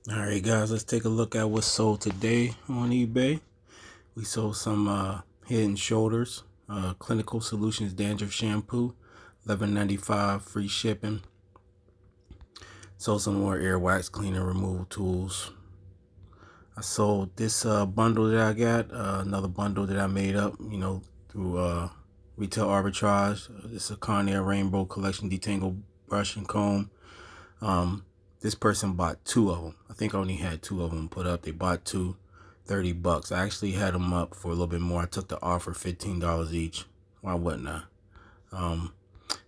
All right, guys, let's take a look at what's sold today on eBay. We sold some Head and Shoulders Clinical Solutions Dandruff Shampoo, $11.95 free shipping. Sold some more Airwax cleaner removal tools. I sold this bundle that I got, another bundle that I made up, through retail arbitrage. This is a Conair Rainbow Collection Detangle brush and comb. Um, this person bought two of them. I think I only had two of them put up. They bought two, $30. I actually had them up for a little bit more. I took the offer, $15 each. Why wouldn't I?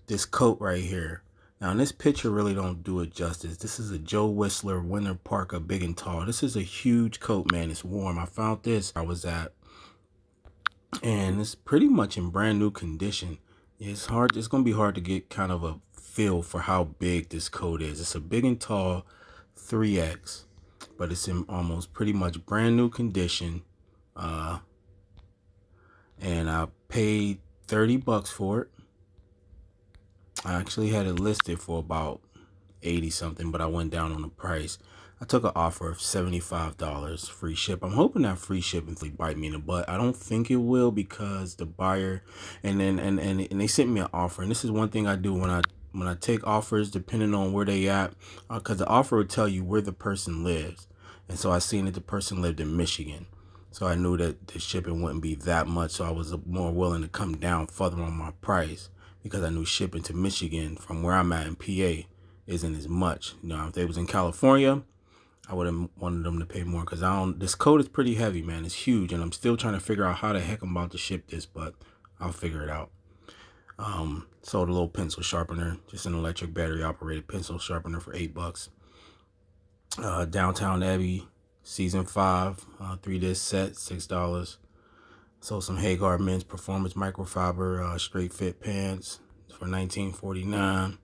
This coat right here. Now, in this picture really don't do it justice. This is a Joe Whistler Winter Parka Big and Tall. This is a huge coat, man. It's warm. I found this I was at, and it's pretty much in brand new condition. It's hard. It's gonna be hard to get kind of a feel for how big this coat is. It's a Big and Tall 3X, but it's in almost pretty much brand new condition. Uh, and I paid $30 for it. I actually had it listed for about 80 something, but I went down on the price. I took an offer of $75 free ship. I'm hoping that free shipping bite me in the butt. I don't think it will, because the buyer and they sent me an offer. And this is one thing I do when I take offers, depending on where they at, because the offer would tell you where the person lives. And so I seen that the person lived in Michigan. So I knew that the shipping wouldn't be that much. So I was more willing to come down further on my price, because I knew shipping to Michigan from where I'm at in PA isn't as much. If they was in California, I would have wanted them to pay more, because this coat is pretty heavy, man. It's huge, and I'm still trying to figure out how the heck I'm about to ship this, but I'll figure it out. Sold a little pencil sharpener, just an electric battery operated pencil sharpener for $8. Downtown Abbey season 5 3-disc set, $6. Sold some Hagar men's performance microfiber straight fit pants for $19.49.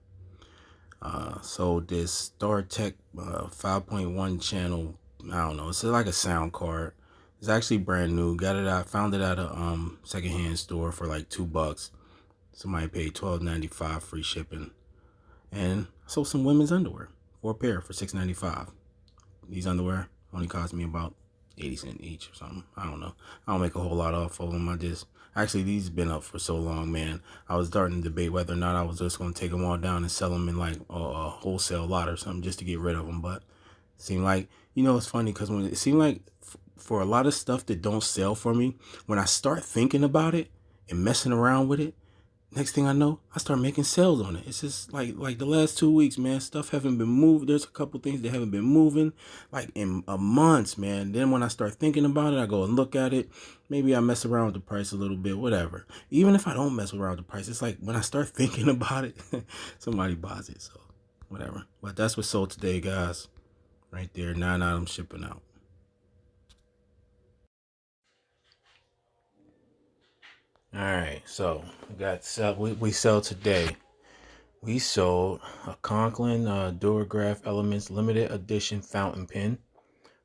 Sold this StarTech 5.1 channel. I don't know. It's like a sound card. It's actually brand new. Found it at a secondhand store for like $2. Somebody paid $12.95 free shipping. And I sold some women's underwear, 4 pair for $6.95. These underwear only cost me about 80 cents each or something. I don't know. I don't make a whole lot off of them. Actually, these have been up for so long, man. I was starting to debate whether or not I was just going to take them all down and sell them in like a wholesale lot or something, just to get rid of them. But it seemed like, it's funny, because when it seemed like for a lot of stuff that don't sell for me, when I start thinking about it and messing around with it, next thing I know, I start making sales on it. It's just like the last 2 weeks, man. Stuff haven't been moved. There's a couple things that haven't been moving like in a month, man. Then when I start thinking about it, I go and look at it. Maybe I mess around with the price a little bit, whatever. Even if I don't mess around with the price, it's like when I start thinking about it, somebody buys it. So whatever. But that's what sold today, guys. Right there, 9 items shipping out. All right, so we sell today. We sold a Conklin Durograph Elements limited edition fountain pen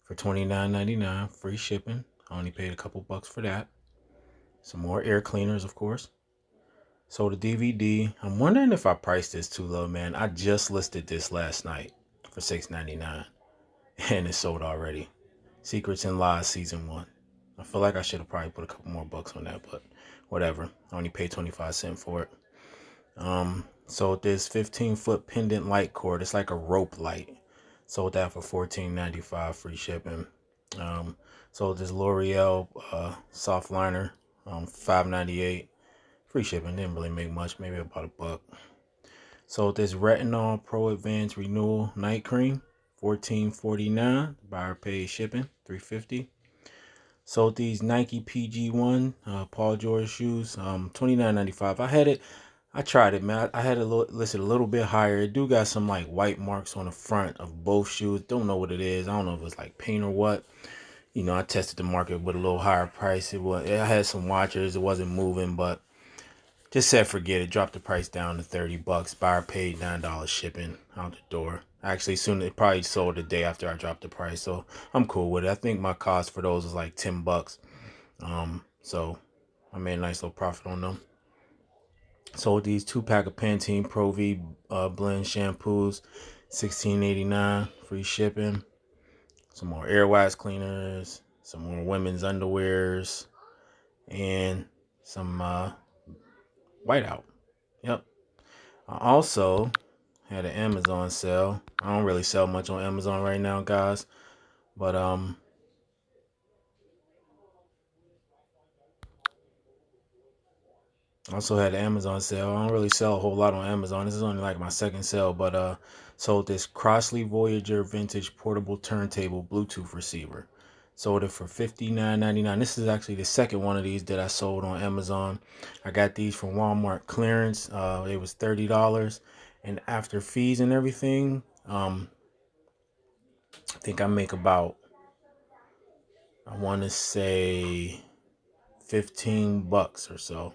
for $29.99, free shipping. I only paid a couple bucks for that. Some more air cleaners, of course. Sold a DVD. I'm wondering if I priced this too low, man. I just listed this last night for $6.99, and it sold already. Secrets and Lies Season 1. I feel like I should have probably put a couple more bucks on that, but whatever. I only paid 25 cents for it. Sold this 15-foot pendant light cord. It's like a rope light. Sold that for $14.95, free shipping. Sold this L'Oreal soft liner, $5.98, free shipping. Didn't really make much, maybe about a buck. Sold this Retinol Pro Advanced Renewal Night Cream, $14.49. Buyer paid shipping, $3.50. Sold these Nike PG1 Paul George shoes, $29.95. I tried it, man. I had it listed a little bit higher. It do got some like white marks on the front of both shoes. Don't know what it is. I don't know if it's like paint or what. I tested the market with a little higher price. I had some watchers. It wasn't moving, but just said forget it. Dropped the price down to $30. Buyer paid $9 shipping out the door. Actually, soon it probably sold the day after I dropped the price, so I'm cool with it. I think my cost for those was like $10. So I made a nice little profit on them. Sold these 2-pack of Pantene Pro-V blend shampoos, $16.89, free shipping. some more air wax cleaners, some more women's underwears, and some whiteout. Yep. I also had an Amazon sale. I don't really sell much on Amazon right now, guys, but also had an Amazon sale. I don't really sell a whole lot on Amazon. This is only like my second sale, but sold this Crossley Voyager Vintage Portable Turntable Bluetooth receiver. Sold it for $59.99. This is actually the second one of these that I sold on Amazon. I got these from Walmart clearance. It was $30, and after fees and everything, I think I make about, I want to say, $15 or so.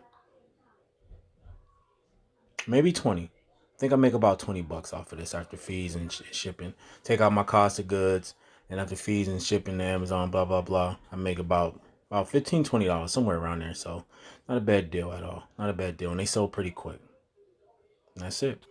Maybe 20. I think I make about $20 off of this after fees and shipping. Take out my cost of goods, and after fees and shipping to Amazon, blah blah blah, I make about $15-$20, somewhere around there. So not a bad deal at all. Not a bad deal, and they sold pretty quick. And that's it.